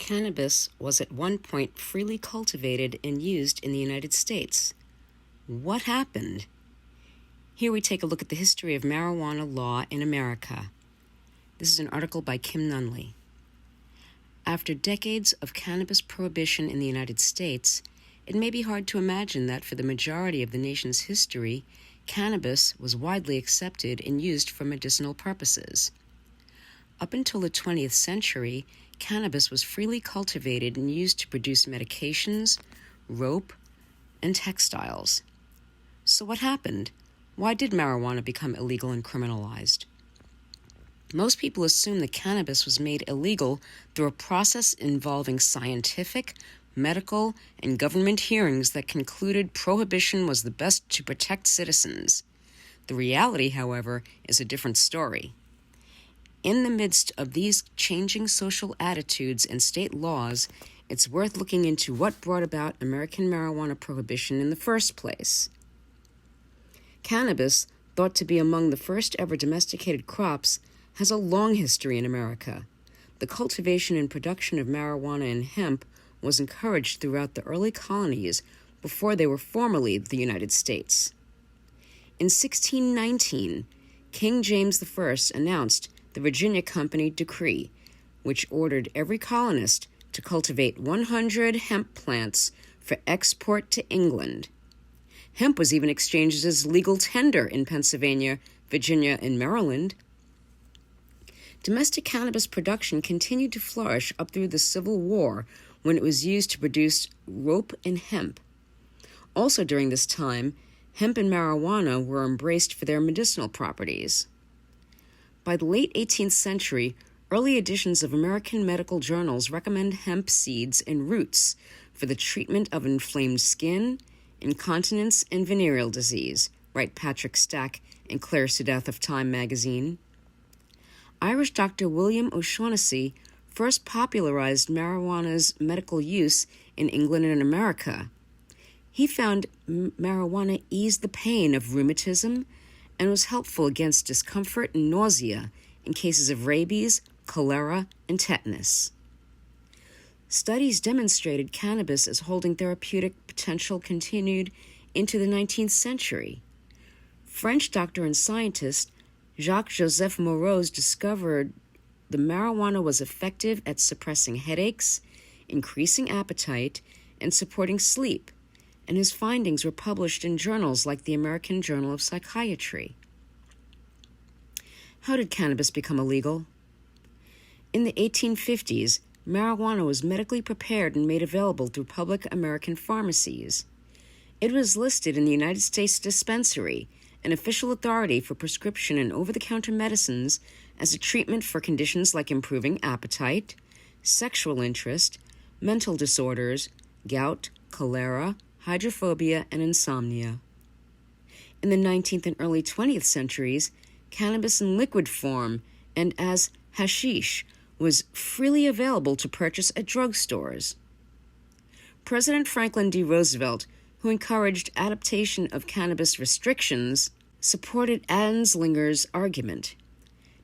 Cannabis was at one point freely cultivated and used in the United States. What happened? Here we take a look at the history of marijuana law in America. This is an article by Kim Nunley. After decades of cannabis prohibition in the United States, it may be hard to imagine that for the majority of the nation's history, cannabis was widely accepted and used for medicinal purposes. Up until the 20th century, cannabis was freely cultivated and used to produce medications, rope, and textiles. So what happened? Why did marijuana become illegal and criminalized? Most people assume that cannabis was made illegal through a process involving scientific, medical, and government hearings that concluded prohibition was the best to protect citizens. The reality, however, is a different story. In the midst of these changing social attitudes and state laws, it's worth looking into what brought about American marijuana prohibition in the first place. Cannabis, thought to be among the first ever domesticated crops, has a long history in America. The cultivation and production of marijuana and hemp was encouraged throughout the early colonies before they were formally the United States. In 1619, King James I announced the Virginia Company Decree, which ordered every colonist to cultivate 100 hemp plants for export to England. Hemp was even exchanged as legal tender in Pennsylvania, Virginia, and Maryland. Domestic cannabis production continued to flourish up through the Civil War, when it was used to produce rope and hemp. Also during this time, hemp and marijuana were embraced for their medicinal properties. By the late 18th century, early editions of American medical journals recommend hemp seeds and roots for the treatment of inflamed skin, incontinence, and venereal disease, write Patrick Stack and Claire Sudeth of Time magazine. Irish Dr. William O'Shaughnessy first popularized marijuana's medical use in England and America. He found marijuana eased the pain of rheumatism and was helpful against discomfort and nausea in cases of rabies, cholera, and tetanus. Studies demonstrated cannabis as holding therapeutic potential continued into the 19th century. French doctor and scientist Jacques-Joseph Moreau discovered the marijuana was effective at suppressing headaches, increasing appetite, and supporting sleep, and his findings were published in journals like the American Journal of Psychiatry. How did cannabis become illegal? In the 1850s, marijuana was medically prepared and made available through public American pharmacies. It was listed in the United States Dispensary, an official authority for prescription and over-the-counter medicines, as a treatment for conditions like improving appetite, sexual interest, mental disorders, gout, cholera, hydrophobia, and insomnia. In the 19th and early 20th centuries, cannabis in liquid form and as hashish was freely available to purchase at drugstores. President Franklin D. Roosevelt, who encouraged adaptation of cannabis restrictions, supported Anslinger's argument.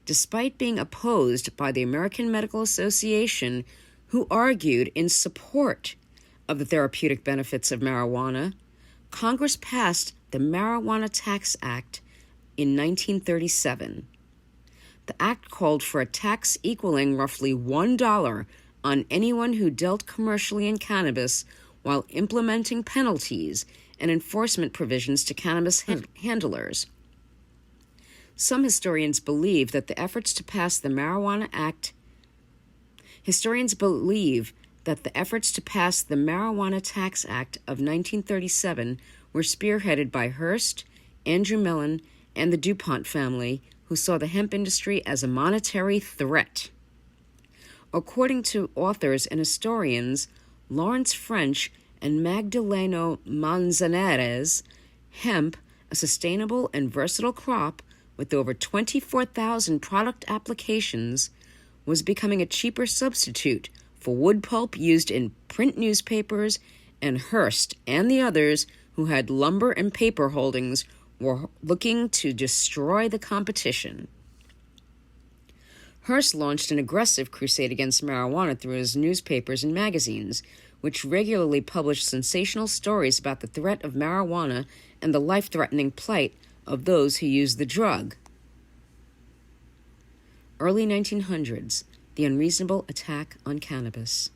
Despite being opposed by the American Medical Association, who argued in support of the therapeutic benefits of marijuana, Congress passed the Marijuana Tax Act in 1937. The act called for a tax equaling roughly $1 on anyone who dealt commercially in cannabis, while implementing penalties and enforcement provisions to cannabis handlers. Some historians believe that the efforts to pass the Marijuana Tax Act of 1937 were spearheaded by Hearst, Andrew Mellon, and the DuPont family, who saw the hemp industry as a monetary threat. According to authors and historians Lawrence French and Magdaleno Manzanares, hemp, a sustainable and versatile crop with over 24,000 product applications, was becoming a cheaper substitute for wood pulp used in print newspapers, and Hearst and the others who had lumber and paper holdings were looking to destroy the competition. Hearst launched an aggressive crusade against marijuana through his newspapers and magazines, which regularly published sensational stories about the threat of marijuana and the life-threatening plight of those who used the drug. Early 1900s, the unreasonable attack on cannabis.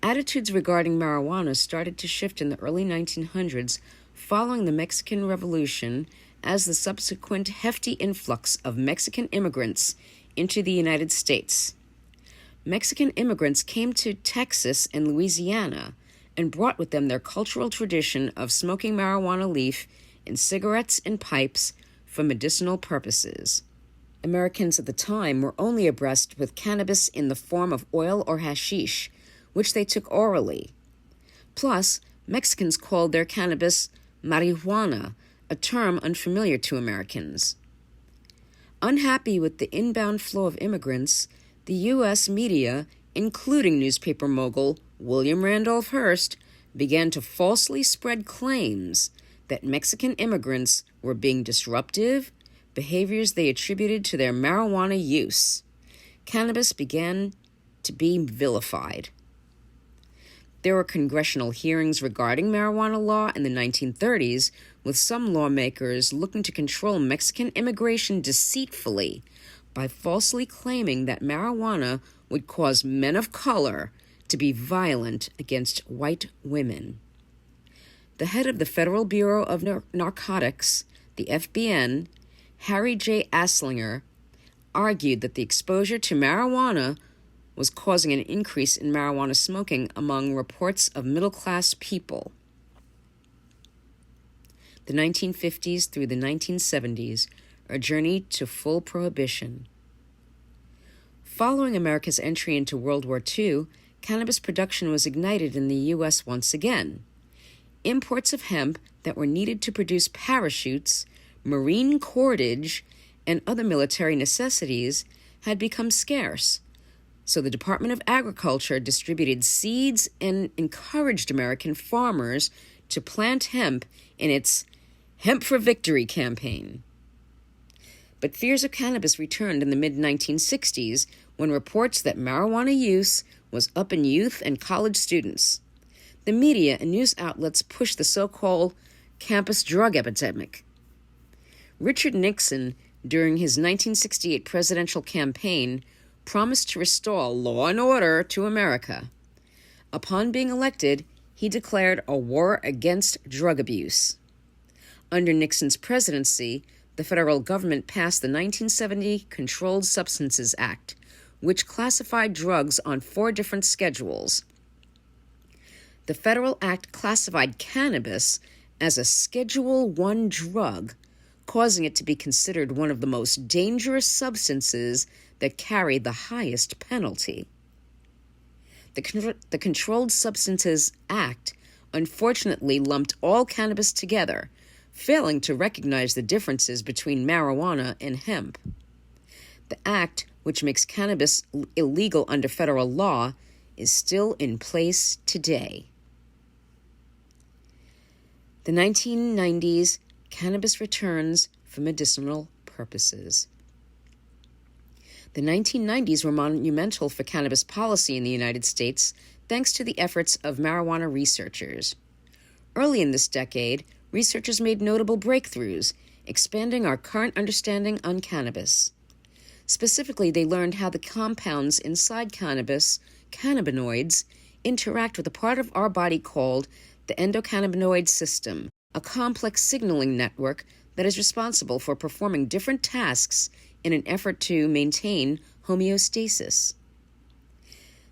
Attitudes regarding marijuana started to shift in the early 1900s following the Mexican Revolution as the subsequent hefty influx of Mexican immigrants into the United States. Mexican immigrants came to Texas and Louisiana and brought with them their cultural tradition of smoking marijuana leaf in cigarettes and pipes for medicinal purposes. Americans at the time were only abreast with cannabis in the form of oil or hashish, which they took orally. Plus, Mexicans called their cannabis marijuana, a term unfamiliar to Americans. Unhappy with the inbound flow of immigrants, the U.S. media, including newspaper mogul William Randolph Hearst, began to falsely spread claims that Mexican immigrants were being disruptive, behaviors they attributed to their marijuana use. Cannabis began to be vilified. There were congressional hearings regarding marijuana law in the 1930s, with some lawmakers looking to control Mexican immigration deceitfully by falsely claiming that marijuana would cause men of color to be violent against white women. The head of the Federal Bureau of Narcotics, the FBN, Harry J. Anslinger, argued that the exposure to marijuana was causing an increase in marijuana smoking among reports of middle-class people. The 1950s through the 1970s, a journey to full prohibition. Following America's entry into World War II, cannabis production was ignited in the U.S. once again. Imports of hemp that were needed to produce parachutes, marine cordage, and other military necessities had become scarce. So the Department of Agriculture distributed seeds and encouraged American farmers to plant hemp in its Hemp for Victory campaign. But fears of cannabis returned in the mid-1960s when reports that marijuana use was up in youth and college students. The media and news outlets pushed the so-called campus drug epidemic. Richard Nixon, during his 1968 presidential campaign, promised to restore law and order to America. Upon being elected, he declared a war against drug abuse. Under Nixon's presidency, the federal government passed the 1970 Controlled Substances Act, which classified drugs on 4 different schedules. The federal act classified cannabis as a Schedule I drug, causing it to be considered one of the most dangerous substances that carried the highest penalty. The Controlled Substances Act unfortunately lumped all cannabis together, failing to recognize the differences between marijuana and hemp. The act, which makes cannabis illegal under federal law, is still in place today. The 1990s, cannabis returns for medicinal purposes. The 1990s were monumental for cannabis policy in the United States, thanks to the efforts of marijuana researchers. Early in this decade, researchers made notable breakthroughs, expanding our current understanding on cannabis. Specifically, they learned how the compounds inside cannabis, cannabinoids, interact with a part of our body called the endocannabinoid system, a complex signaling network that is responsible for performing different tasks in an effort to maintain homeostasis.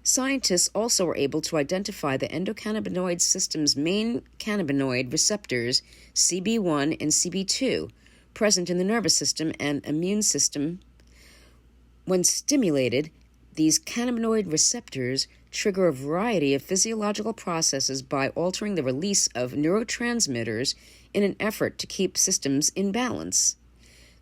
Scientists also were able to identify the endocannabinoid system's main cannabinoid receptors, CB1 and CB2, present in the nervous system and immune system. When stimulated, these cannabinoid receptors trigger a variety of physiological processes by altering the release of neurotransmitters in an effort to keep systems in balance.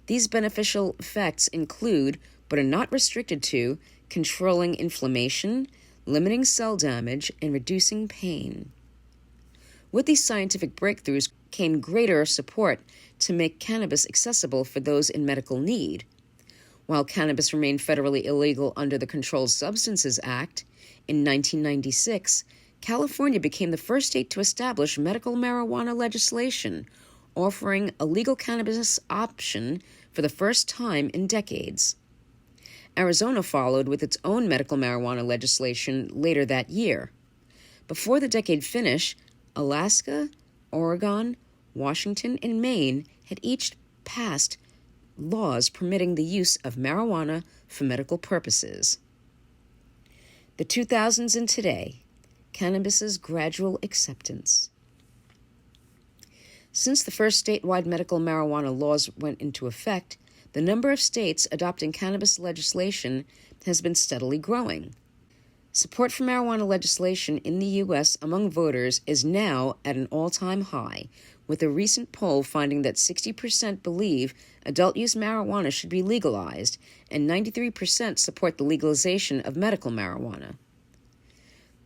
These beneficial effects include, but are not restricted to, controlling inflammation, limiting cell damage, and reducing pain. With these scientific breakthroughs came greater support to make cannabis accessible for those in medical need. While cannabis remained federally illegal under the Controlled Substances Act, in 1996, California became the first state to establish medical marijuana legislation, offering a legal cannabis option for the first time in decades. Arizona followed with its own medical marijuana legislation later that year. Before the decade finished, Alaska, Oregon, Washington, and Maine had each passed laws permitting the use of marijuana for medical purposes. The 2000s and today, cannabis's gradual acceptance. Since the first statewide medical marijuana laws went into effect, the number of states adopting cannabis legislation has been steadily growing. Support for marijuana legislation in the U.S. among voters is now at an all-time high, with a recent poll finding that 60% believe adult-use marijuana should be legalized, and 93% support the legalization of medical marijuana.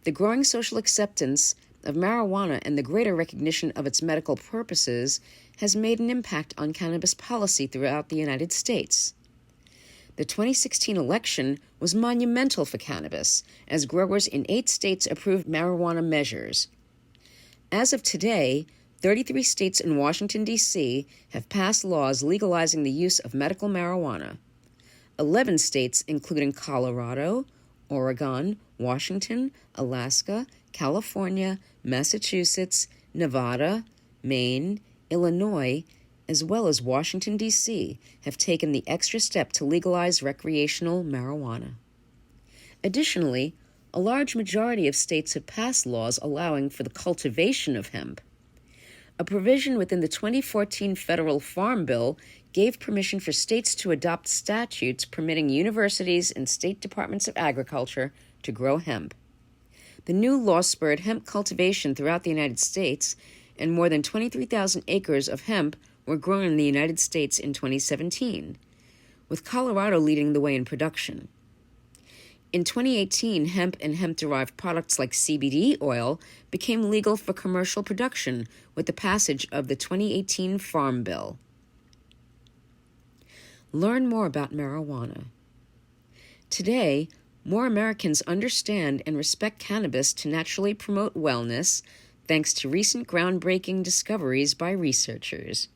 The growing social acceptance of marijuana and the greater recognition of its medical purposes has made an impact on cannabis policy throughout the United States. The 2016 election was monumental for cannabis, as growers in 8 states approved marijuana measures. As of today, 33 states and Washington, D.C. have passed laws legalizing the use of medical marijuana. 11 states, including Colorado, Oregon, Washington, Alaska, California, Massachusetts, Nevada, Maine, Illinois, as well as Washington, D.C., have taken the extra step to legalize recreational marijuana. Additionally, a large majority of states have passed laws allowing for the cultivation of hemp. A provision within the 2014 Federal Farm Bill gave permission for states to adopt statutes permitting universities and state departments of agriculture to grow hemp. The new law spurred hemp cultivation throughout the United States, and more than 23,000 acres of hemp were grown in the United States in 2017, with Colorado leading the way in production. In 2018, hemp and hemp-derived products like CBD oil became legal for commercial production with the passage of the 2018 Farm Bill. Learn more about marijuana. Today, more Americans understand and respect cannabis to naturally promote wellness, thanks to recent groundbreaking discoveries by researchers.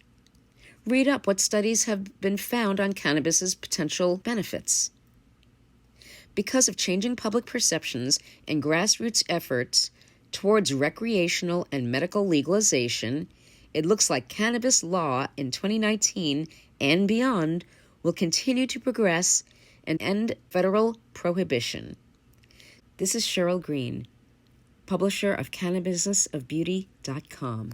Read up what studies have been found on cannabis's potential benefits. Because of changing public perceptions and grassroots efforts towards recreational and medical legalization, it looks like cannabis law in 2019 and beyond will continue to progress and end federal prohibition. This is Cheryl Green, publisher of Cannabisness of Beauty.com.